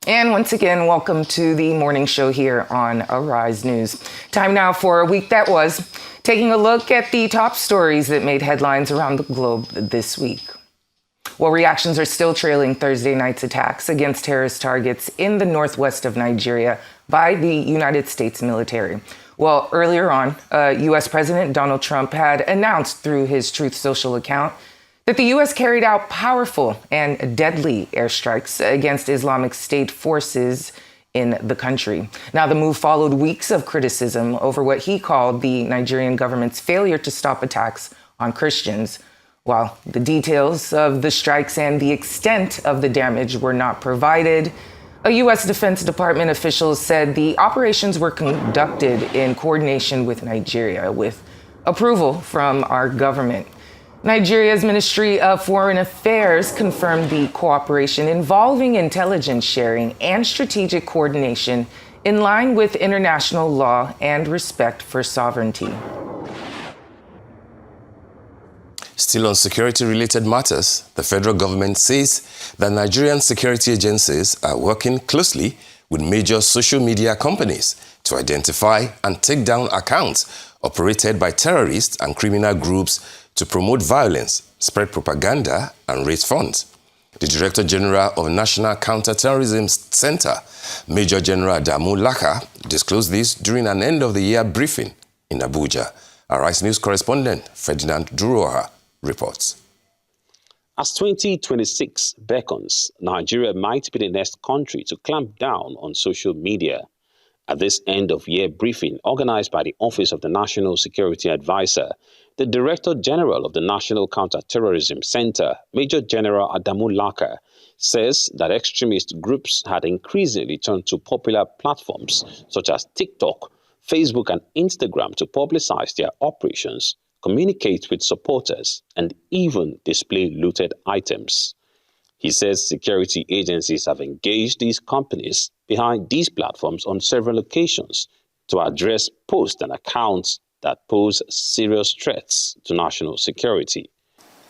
And once again, welcome to the morning show here on Arise News. Time now for a week that was, taking a look at the top stories that made headlines around the globe this week. Well, reactions are still trailing Thursday night's attacks against terrorist targets in the northwest of Nigeria by the United States military. Well, earlier on, U.S. President Donald Trump had announced through his Truth Social account that the U.S. carried out powerful and deadly airstrikes against Islamic State forces in the country. Now, the move followed weeks of criticism over what he called the Nigerian government's failure to stop attacks on Christians. While the details of the strikes and the extent of the damage were not provided, a U.S. Defense Department official said the operations were conducted in coordination with Nigeria, with approval from our government. Nigeria's Ministry of Foreign Affairs confirmed the cooperation involving intelligence sharing and strategic coordination in line with international law and respect for sovereignty. Still on security-related matters, the federal government says that Nigerian security agencies are working closely with major social media companies to identify and take down accounts operated by terrorists and criminal groups to promote violence, spread propaganda, and raise funds. The Director General of National Counterterrorism Center, Major General Adamu Laka, disclosed this during an end-of-the-year briefing in Abuja. Our Rice News correspondent, Ferdinand Duroha, reports. As 2026 beckons, Nigeria might be the next country to clamp down on social media. At this end-of-year briefing organized by the Office of the National Security Advisor, the Director General of the National Counterterrorism Center, Major General Adamu Laka, says that extremist groups had increasingly turned to popular platforms such as TikTok, Facebook, and Instagram to publicize their operations, communicate with supporters, and even display looted items. He says security agencies have engaged these companies behind these platforms on several occasions to address posts and accounts that pose serious threats to national security.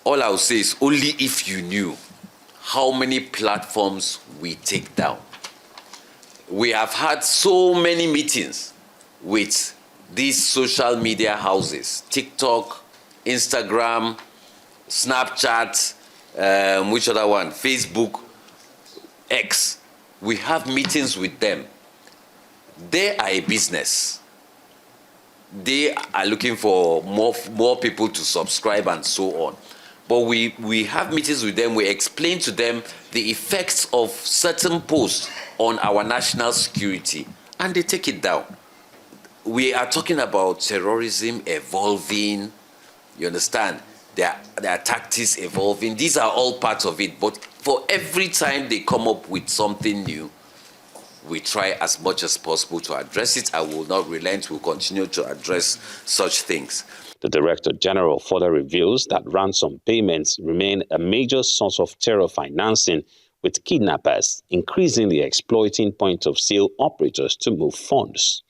All I will say is only if you knew how many platforms we take down. We have had so many meetings with these social media houses, TikTok, Instagram, Snapchat, which other one? Facebook, X. We have meetings with them. They are a business. They are looking for more people to subscribe and so on. But we have meetings with them. We explain to them the effects of certain posts on our national security, and they take it down. We are talking about terrorism evolving. You understand? Their tactics evolving. These are all parts of it. But for every time they come up with something new, we try as much as possible to address it. I will not relent. We'll continue to address such things. The Director General further reveals that ransom payments remain a major source of terror financing, with kidnappers increasingly exploiting point-of-sale operators to move funds.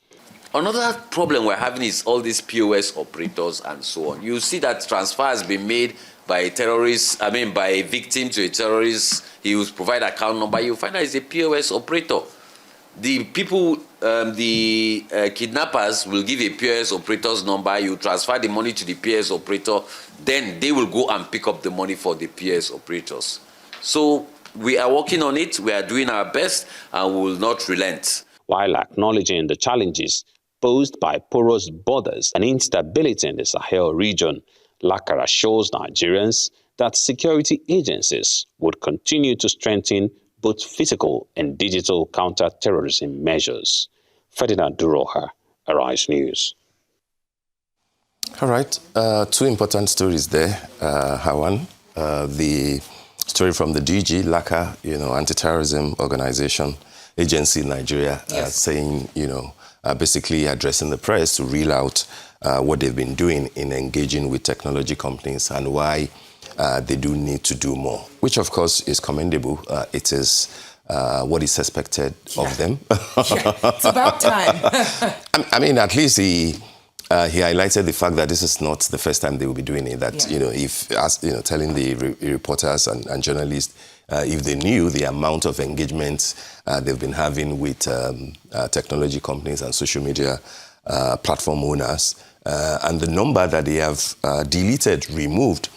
Another problem we're having is all these POS operators and so on. You see that transfer has been made by a terrorist, by a victim to a terrorist. He will provide account number. You find that it's a POS operator. The people, kidnappers will give a POS operator's number. You transfer the money to the POS operator. Then they will go and pick up the money for the POS operators. So we are working on it. We are doing our best and we will not relent. While acknowledging the challenges posed by porous borders and instability in the Sahel region, Laka assures Nigerians that security agencies would continue to strengthen both physical and digital counter-terrorism measures. Ferdinand Duroha, Arise News. All right, two important stories there, Hawan. The story from the DG, Laka, anti-terrorism organization, agency in Nigeria, Yes. saying, basically addressing the press to reel out what they've been doing in engaging with technology companies and why they do need to do more, which of course is commendable. It is what is expected of them. It's about time. At least he he highlighted the fact that this is not the first time they will be doing it. That telling the reporters and journalists if they knew the amount of engagement they've been having with technology companies and social media platform owners, and the number that they have deleted, removed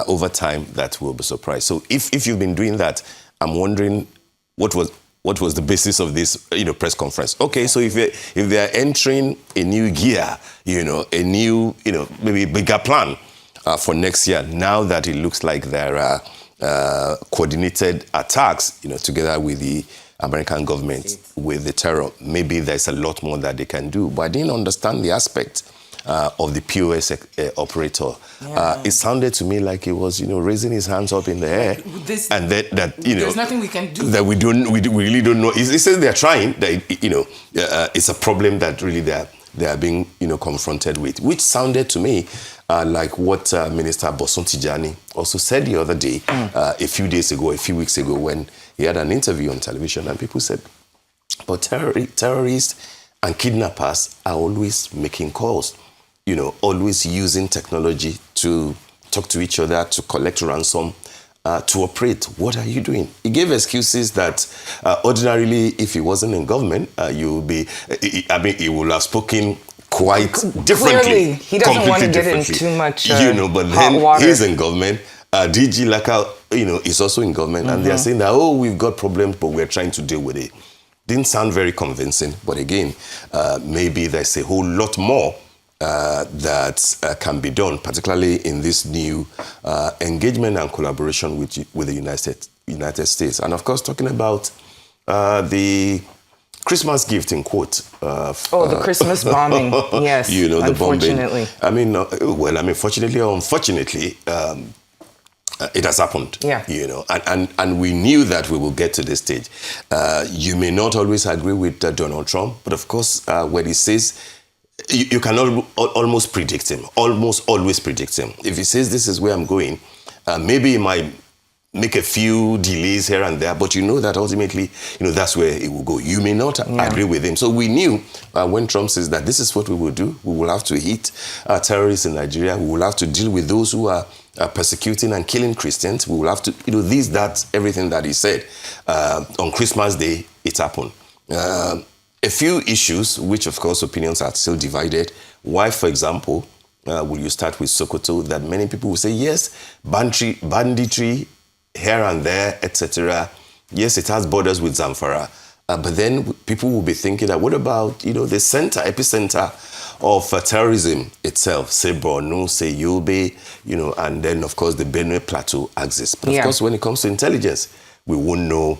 over time, that will be surprised. So if you've been doing that, I'm wondering what was the basis of this, press conference? Okay, so if they are entering a new gear, a new, maybe bigger plan for next year, now that it looks like there are coordinated attacks, together with the American government, with the terror, maybe there's a lot more that they can do. But I didn't understand the aspect of the POS operator. Yeah. It sounded to me like he was, raising his hands up in the air, and that there's nothing we can do. That we really don't know. He says they're trying. That it's a problem that really they are being confronted with, which sounded to me like what Minister Bosun Tijani also said the other day, a few weeks ago, when he had an interview on television, and people said, but terrorists and kidnappers are always making calls. Always using technology to talk to each other, to collect ransom, to operate. What are you doing? He gave excuses that ordinarily, if he wasn't in government, he would have spoken quite differently. Clearly, he doesn't want to get in too much but then water. He's in government. DG Laka, is also in government, and they're saying that, we've got problems, but we're trying to deal with it. Didn't sound very convincing, but again, maybe there's a whole lot more that can be done, particularly in this new engagement and collaboration with the United States. And of course, talking about the Christmas gift, in quote. The Christmas bombing, yes, the unfortunately. bombing. Fortunately or unfortunately, it has happened. Yeah. And we knew that we will get to this stage. You may not always agree with Donald Trump, but of course, when he says, you can almost predict him, almost always predict him. If he says this is where I'm going, maybe he might make a few delays here and there, but that ultimately, that's where it will go. You may not agree with him. So we knew when Trump says that this is what we will do, we will have to hit terrorists in Nigeria, we will have to deal with those who are persecuting and killing Christians, we will have to, everything that he said. On Christmas Day, it happened. A few issues, which of course opinions are still divided. Why, for example, will you start with Sokoto, that many people will say, yes, banditry here and there, etc. Yes, it has borders with Zamfara. But then people will be thinking that, what about, the epicenter of terrorism itself, say Borno, say Yobe, and then, of course, the Benue Plateau axis. But of course, when it comes to intelligence, we won't know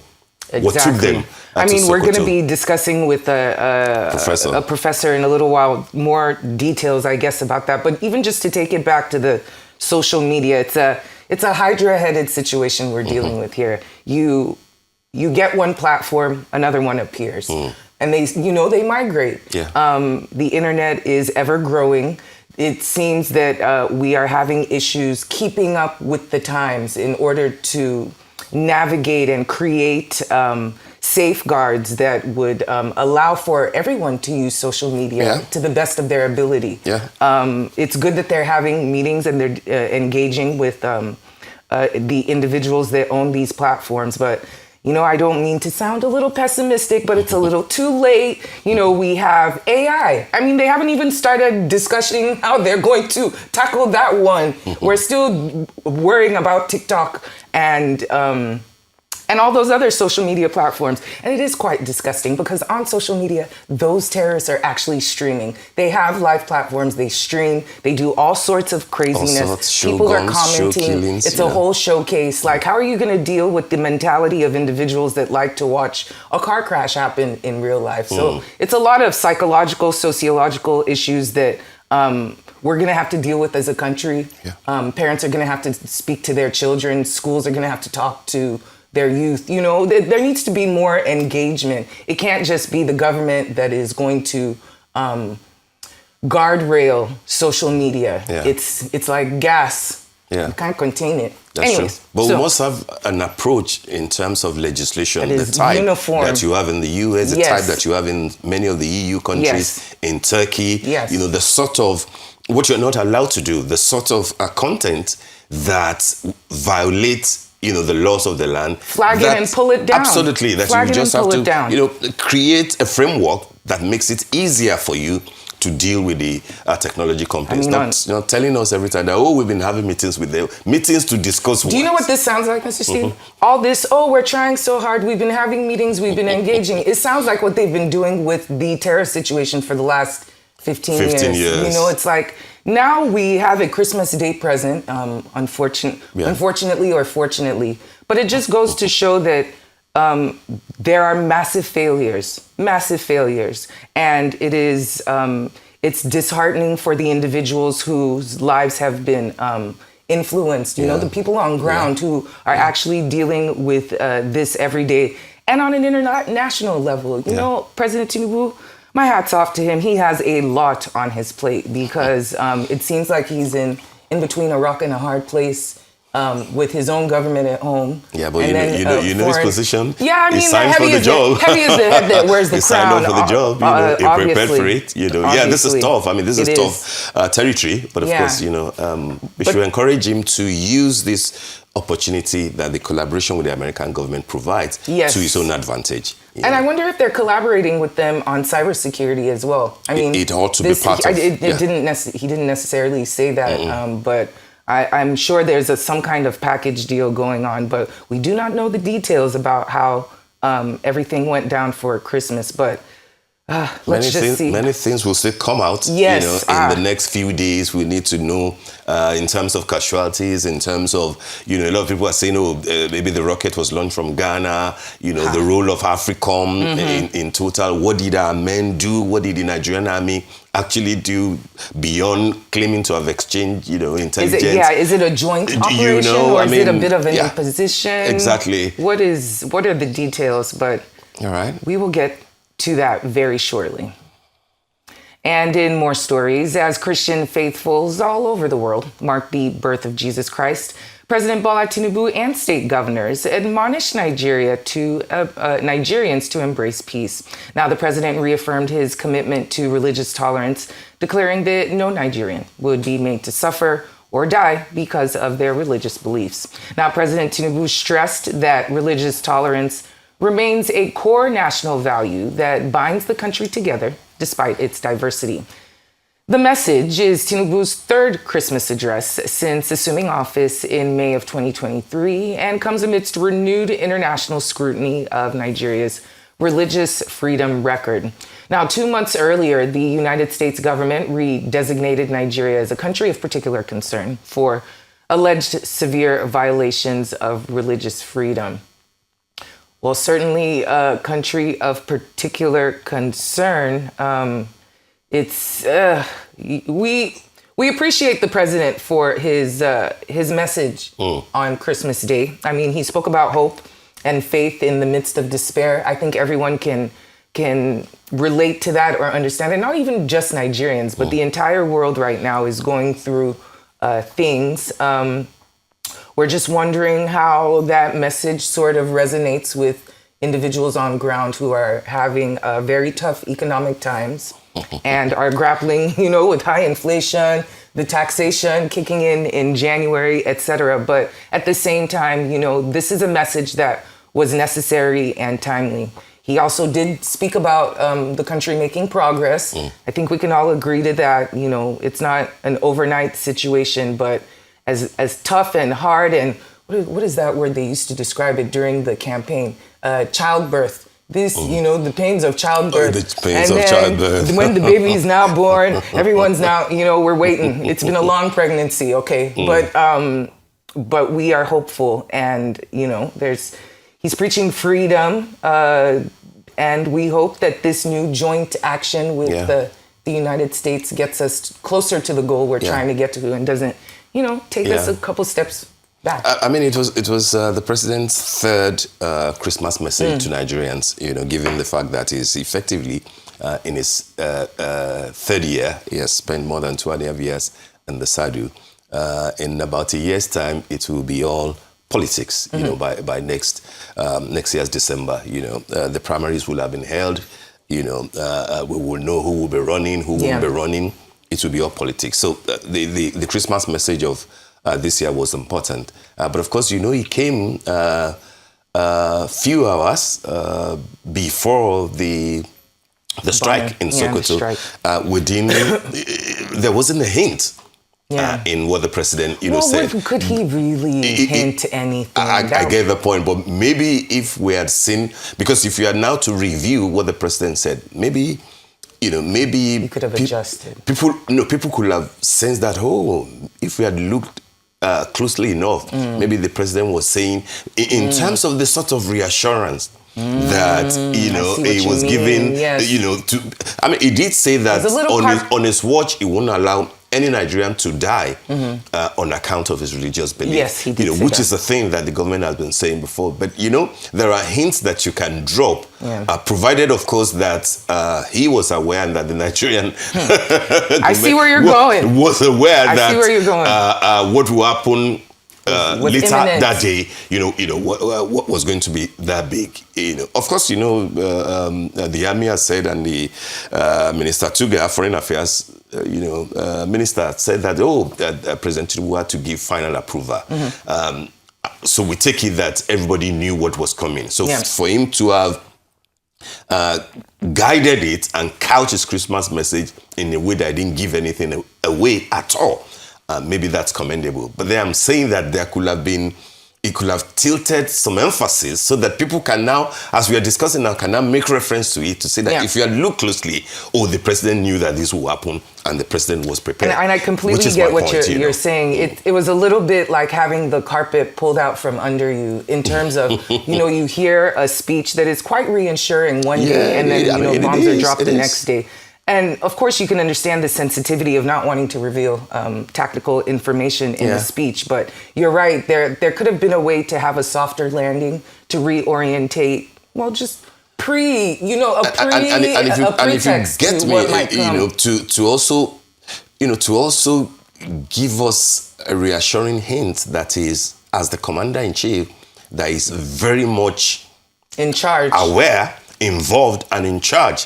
what took them. We're going to be discussing with a professor in a little while more details, I guess, about that. But even just to take it back to the social media, it's a hydra-headed situation we're dealing with here. You get one platform, another one appears. And they migrate. Yeah. The internet is ever growing. It seems that we are having issues keeping up with the times in order to navigate and create safeguards that would allow for everyone to use social media to the best of their ability. Yeah. It's good that they're having meetings and they're engaging with the individuals that own these platforms, but I don't mean to sound a little pessimistic, but it's a little too late. We have AI. They haven't even started discussing how they're going to tackle that one. We're still worrying about TikTok and all those other social media platforms. And it is quite disgusting because on social media, those terrorists are actually streaming. They have live platforms, they stream, they do all sorts of craziness. People are commenting. It's a whole showcase. Like, how are you going to deal with the mentality of individuals that like to watch a car crash happen in real life? So it's a lot of psychological, sociological issues that we're going to have to deal with as a country. Yeah. Parents are going to have to speak to their children. Schools are going to have to talk to their youth. There needs to be more engagement. It can't just be the government that is going to guardrail social media. Yeah. It's like gas. Yeah. You can't contain it. That's Anyways, true. But so we must have an approach in terms of legislation, that the is type uniform. that you have in the US, the Yes. type that you have in many of the EU countries, Yes. in Turkey, Yes. you know, the sort of, what you're not allowed to do, the sort of content that violates, you know, the laws of the land. Flag it and pull it down. Absolutely. That Flag you it just and have pull to, it down. you know, create a framework that makes it easier for you to deal with the technology companies. Not telling us every time that, oh, we've been having meetings with them, meetings to discuss what. Do you know what this sounds like, Mr. Steve? All this, oh, we're trying so hard, we've been having meetings, we've been engaging. It sounds like what they've been doing with the terror situation for the last 15 years. You know, it's like, now we have a Christmas Day present, unfortunately or fortunately. But it just goes to show that there are massive failures. And it is, it's disheartening for the individuals whose lives have been influenced, you know, the people on ground who are actually dealing with this every day. And on an international level, you know, President Tinubu, my hat's off to him. He has a lot on his plate because it seems like he's in between a rock and a hard place. With his own government at home. Yeah, but you know his position. Yeah, I mean, he signed for the job. Heavy is the head that wears the he crown. He signed up for the job. You know, he prepared for it. You know, yeah, this is tough. I mean, this is tough territory. But of course, you know, we should encourage him to use this opportunity that the collaboration with the American government provides to his own advantage. And I wonder if they're collaborating with them on cybersecurity as well. I mean, it ought to be part of. He didn't necessarily say that, but. I'm sure there's some kind of package deal going on, but we do not know the details about how everything went down for Christmas. But let's just see. Many things will still come out. Yes, you know, in the next few days, we need to know in terms of casualties, in terms of, you know, a lot of people are saying, oh, maybe the rocket was launched from Ghana. You know, the role of AFRICOM in total. What did our men do? What did the Nigerian army actually do beyond claiming to have exchanged, you know, intelligence? Is it a joint operation, you know, or is it a bit of an imposition? Exactly. What are the details? But all right, we will get to that very shortly. And in more stories, as Christian faithfuls all over the world mark the birth of Jesus Christ, President Bola Tinubu and state governors admonished Nigerians to embrace peace. Now, the president reaffirmed his commitment to religious tolerance, declaring that no Nigerian would be made to suffer or die because of their religious beliefs. Now, President Tinubu stressed that religious tolerance remains a core national value that binds the country together despite its diversity. The message is Tinubu's third Christmas address since assuming office in May of 2023 and comes amidst renewed international scrutiny of Nigeria's religious freedom record. Now, 2 months earlier, the United States government redesignated Nigeria as a country of particular concern for alleged severe violations of religious freedom. Well, certainly a country of particular concern. We appreciate the president for his message on Christmas Day. I mean, he spoke about hope and faith in the midst of despair. I think everyone can relate to that or understand it. Not even just Nigerians, but the entire world right now is going through things. We're just wondering how that message sort of resonates with individuals on ground who are having very tough economic times and are grappling, you know, with high inflation, the taxation kicking in January, et cetera. But at the same time, you know, this is a message that was necessary and timely. He also did speak about the country making progress. I think we can all agree to that. You know, it's not an overnight situation, but as tough and hard and what is that word they used to describe it during the campaign? Childbirth. This, you know, the pains of childbirth. The pains of childbirth. When the baby is now born, everyone's now, you know, we're waiting. It's been a long pregnancy, okay? But we are hopeful, and you know, he's preaching freedom, and we hope that this new joint action with the United States gets us closer to the goal we're trying to get to, and doesn't, you know, take us a couple steps back. I mean, it was the president's third Christmas message to Nigerians. You know, given the fact that he's effectively in his third year, he has spent more than 2.5 years in the Sadu. in about a year's time, it will be all politics, you know, by next year's December. You know, the primaries will have been held. You know, we will know who will be running, who won't be running. It will be all politics. So the Christmas message of this year was important. But of course, you know, it came few hours before the strike in Sokoto. Within, there wasn't a hint in what the president, said. Could he really hint anything? I get the point, but maybe if we had seen, because if you are now to review what the president said, maybe you could have adjusted. People could have sensed that. Oh, if we had looked closely enough, maybe the president was saying, in terms of the sort of reassurance that he was giving, he did say that on his watch he won't allow any Nigerian to die on account of his religious belief. Yes, he did say which that. is a thing that the government has been saying before. But there are hints that you can drop, provided, of course, that he was aware and that the Nigerian I see where you're going. Was aware I see where you're going. What will happen later imminent. that day, what was going to be that big. Of course, the army has said, and the Minister Tuga, Foreign Affairs, Minister said that, President Tinubu had to give final approval. So we take it that everybody knew what was coming. So for him to have guided it and couch his Christmas message in a way that didn't give anything away at all, maybe that's commendable. But then I'm saying that it could have tilted some emphasis so that people can now, as we are discussing now, can now make reference to it to say that if you look closely, the president knew that this will happen and the president was prepared. And I completely get what you're saying. It was a little bit like having the carpet pulled out from under you in terms of, you hear a speech that is quite reassuring one day and then, bombs are dropped the next day. And of course, you can understand the sensitivity of not wanting to reveal tactical information in a speech. But you're right. There could have been a way to have a softer landing, to reorientate. Well, just a pretext to what might come. To also give us a reassuring hint that is, as the commander-in-chief, that is very much in charge, aware, involved, and in charge.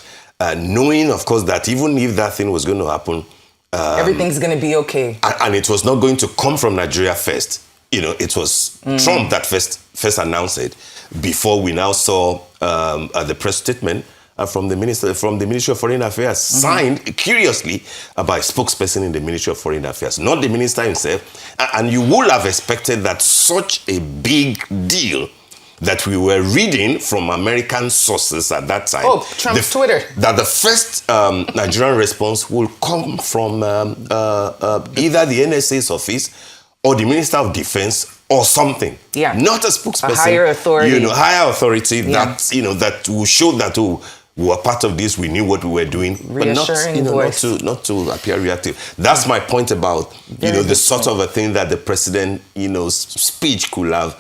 Knowing, of course, that even if that thing was going to happen, everything's going to be okay. And it was not going to come from Nigeria first. It was Trump that first announced it before we now saw the press statement from the Ministry of Foreign Affairs, signed, curiously, by a spokesperson in the Ministry of Foreign Affairs, not the minister himself. And you would have expected that such a big deal that we were reading from American sources at that time. Oh, Trump's Twitter. That the first Nigerian response will come from either the NSA's office or the Minister of Defense or something. Yeah. Not a spokesperson. A higher authority. Higher authority that will show that, we were part of this, we knew what we were doing. Reassuring but not to appear reactive. That's my point about, the sort of a thing that the president, speech could have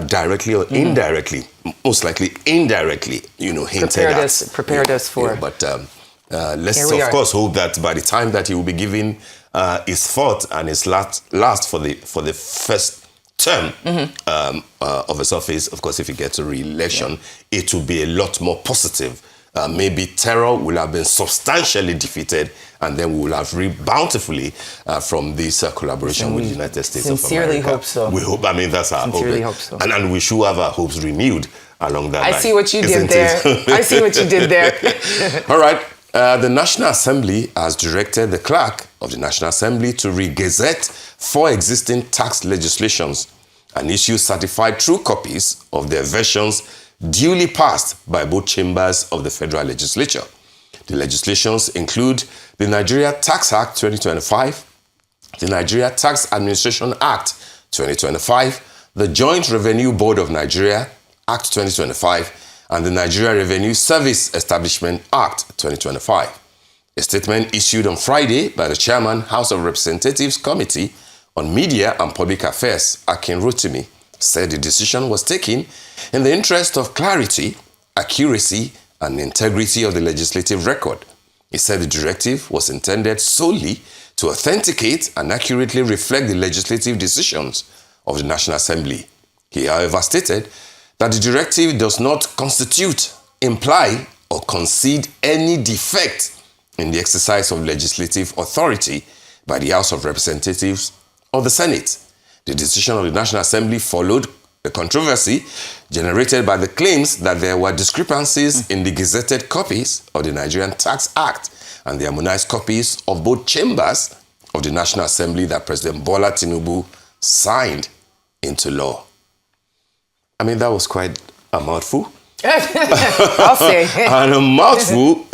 directly or indirectly, most likely indirectly, hinted at. Prepared us for. But let's of course hope that by the time that he will be giving his fourth and his last for the first term of his office, of course, if he gets a re-election, it will be a lot more positive. Maybe terror will have been substantially defeated, and then we will have reaped bountifully from this collaboration with the United States of America. Sincerely hope so. We hope, that's our hope. Sincerely hope so. And we should have our hopes renewed along that line. I see what you did there. I see what you did there. All right. The National Assembly has directed the clerk of the National Assembly to re-gazette 4 existing tax legislations and issue certified true copies of their versions duly passed by both chambers of the Federal Legislature. The legislations include the Nigeria Tax Act 2025, the Nigeria Tax Administration Act 2025, the Joint Revenue Board of Nigeria Act 2025, and the Nigeria Revenue Service Establishment Act 2025. A statement issued on Friday by the Chairman, House of Representatives Committee on Media and Public Affairs, Akin Rotimi, said the decision was taken in the interest of clarity, accuracy, and integrity of the legislative record. He said the directive was intended solely to authenticate and accurately reflect the legislative decisions of the National Assembly. He, however, stated that the directive does not constitute, imply, or concede any defect in the exercise of legislative authority by the House of Representatives or the Senate. The decision of the National Assembly followed the controversy generated by the claims that there were discrepancies in the gazetted copies of the Nigerian Tax Act and the harmonized copies of both chambers of the National Assembly that President Bola Tinubu signed into law. I mean, that was quite a mouthful. I'll say. And a mouthful,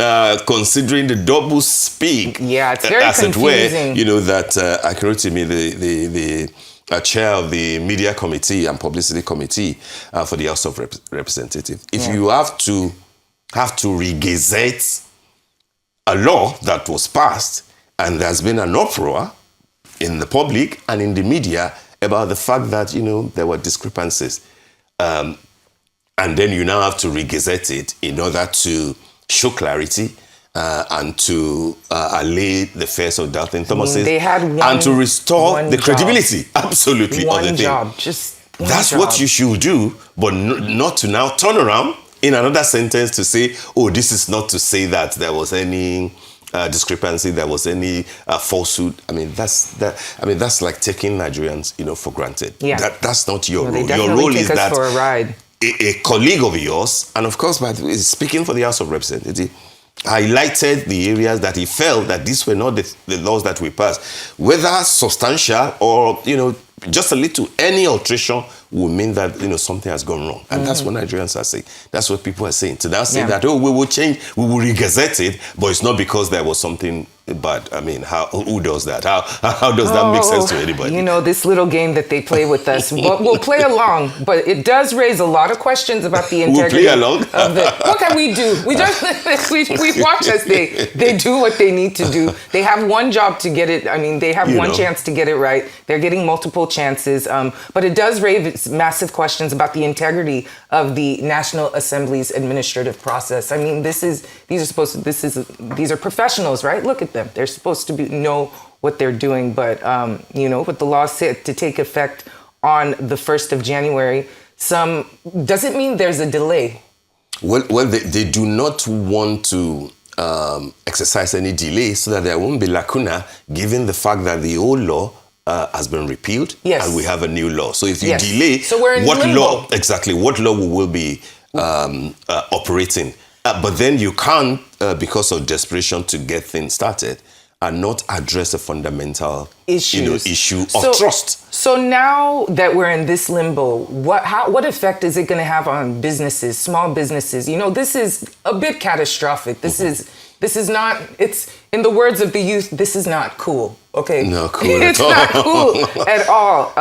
considering the double speak. Yeah, it's very as confusing. It were, that Akinrotimi, the chair of the Media Committee and Publicity Committee for the House of Representatives, if you have to re-gazette a law that was passed, and there's been an uproar in the public and in the media about the fact that, there were discrepancies. And then you now have to re-gazette it in order to show clarity and to allay the fears of doubting Thomases. They had one, and to restore the job. credibility, absolutely, one of the job, thing. just one That's job. what you should do, but not to now turn around in another sentence to say, oh, this is not to say that there was any discrepancy, there was any falsehood. I mean, that's like taking Nigerians, for granted. Yeah. That's not your No, role. they Your definitely role take is us that for a ride. a colleague of yours, and of course, by the way, speaking for the House of Representatives, highlighted the areas that he felt that these were not the laws that we passed. Whether substantial or, just a little, any alteration will mean that, something has gone wrong. And that's what Nigerians are saying. That's what people are saying. To now say that, we will change, we will re-gazette it, but it's not because there was something bad. I mean, who does that? How does that make sense to anybody? This little game that they play with us. We'll play along, but it does raise a lot of questions about the integrity we'll play along. of the... What can we do? We just we watch as they do what they need to do. They have one job to get it. I mean, they have one chance to get it right. They're getting multiple chances, but it does raise massive questions about the integrity of the National Assembly's administrative process. I mean, these are professionals, right? Look at them. They're supposed to know what they're doing, but with the law set to take effect on the 1st of January, does it mean there's a delay? Well, they do not want to exercise any delay so that there won't be lacuna, given the fact that the old law has been repealed, and we have a new law. So if you delay, so we're in what limbo. law exactly? What law will be operating? But then you can't, because of desperation to get things started, and not address a fundamental issue of trust. So now that we're in this limbo, what effect is it going to have on businesses, small businesses? This is a bit catastrophic. This is not. It's, in the words of the youth, this is not cool. Okay, no cool. It's not cool at all.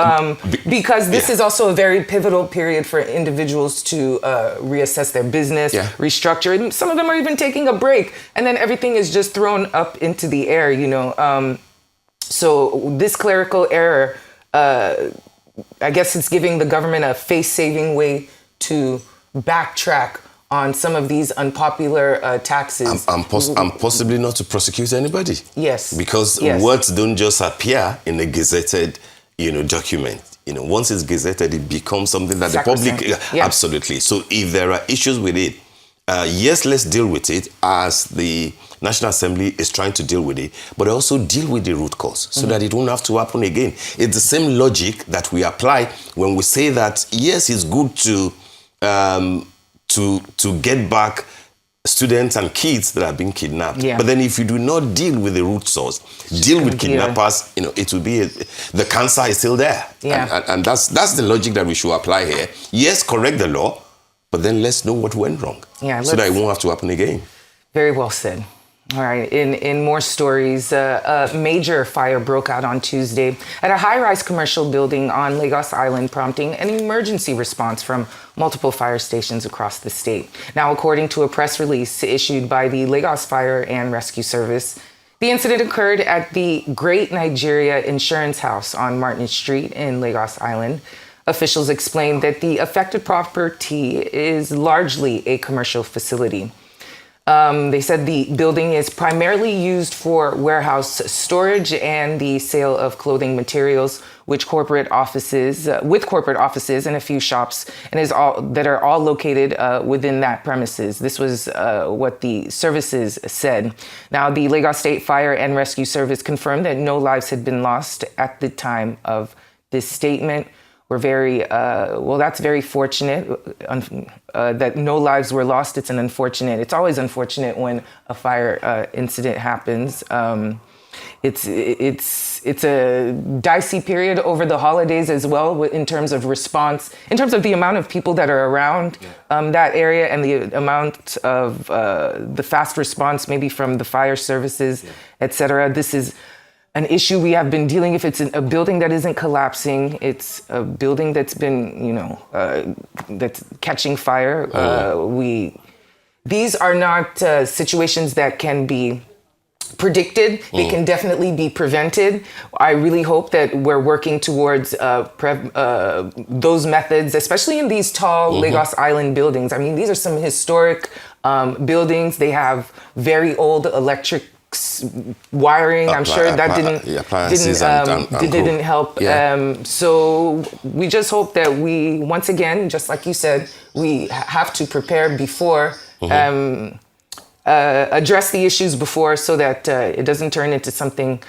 Because this is also a very pivotal period for individuals to reassess their business, restructure it. Some of them are even taking a break, and then everything is just thrown up into the air. So this clerical error, I guess it's giving the government a face-saving way to backtrack on some of these unpopular taxes. And possibly not to prosecute anybody. Yes. Because words don't just appear in a gazetted, document. Once it's gazetted, it becomes something that the public... Absolutely. So if there are issues with it, yes, let's deal with it as the National Assembly is trying to deal with it, but also deal with the root cause so that it won't have to happen again. It's the same logic that we apply when we say that, yes, it's good to get back students and kids that are being kidnapped. But then if you do not deal with the root source, deal with kidnappers, it will be, the cancer is still there. And that's the logic that we should apply here. Yes, correct the law, but then let's know what went wrong so that it won't have to happen again. Very well said. All right, in more stories, a major fire broke out on Tuesday at a high-rise commercial building on Lagos Island, prompting an emergency response from multiple fire stations across the state. Now, according to a press release issued by the Lagos Fire and Rescue Service, the incident occurred at the Great Nigeria Insurance House on Martin Street in Lagos Island. Officials explained that the affected property is largely a commercial facility. They said the building is primarily used for warehouse storage and the sale of clothing materials, with corporate offices and a few shops, and that are all located within that premises. This was what the services said. Now, the Lagos State Fire and Rescue Service confirmed that no lives had been lost at the time of this statement. We're that's very fortunate that no lives were lost. It's always unfortunate when a fire incident happens. It's a dicey period over the holidays as well in terms of response, in terms of the amount of people that are around that area and the amount of the fast response maybe from the fire services, et cetera. This is an issue we have been dealing with. It's a building that isn't collapsing. It's a building that's been, that's catching fire. These are not situations that can be predicted. They can definitely be prevented. I really hope that we're working towards those methods, especially in these tall Lagos Island buildings. I mean, these are some historic buildings. They have very old electric wiring. I'm sure that didn't help. Yeah. So we just hope that we, once again, just like you said, we have to prepare before, address the issues before, so that it doesn't turn into something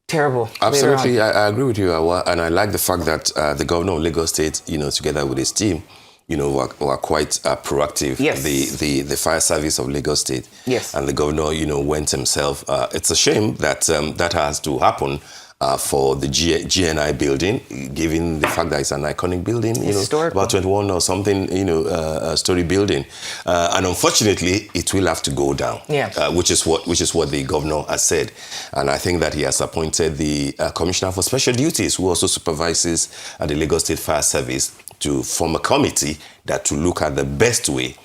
terrible. Absolutely, I agree with you, Awa, and I like the fact that the governor of Lagos State, together with his team, were quite proactive. Yes. The fire service of Lagos State. Yes. And the governor, went himself. It's a shame that that has to happen for the GNI building, given the fact that it's an iconic building, about 21 or something, story building. And unfortunately, it will have to go down. Yeah. Which is what the governor has said. And I think that he has appointed the Commissioner for Special Duties, who also supervises the Lagos State Fire Service, to form a committee that to look at the best way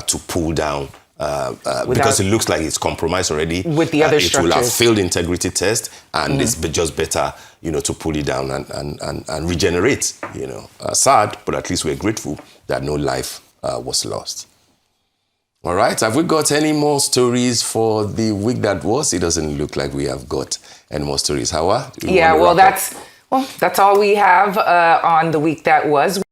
to pull down, because it looks like it's compromised already. With the other structures. It will have failed integrity test, and it's just better, to pull it down and regenerate. Sad, but at least we're grateful that no life was lost. All right, have we got any more stories for the week that was? It doesn't look like we have got any more stories. Hawa? Yeah, that's all we have on the week that was.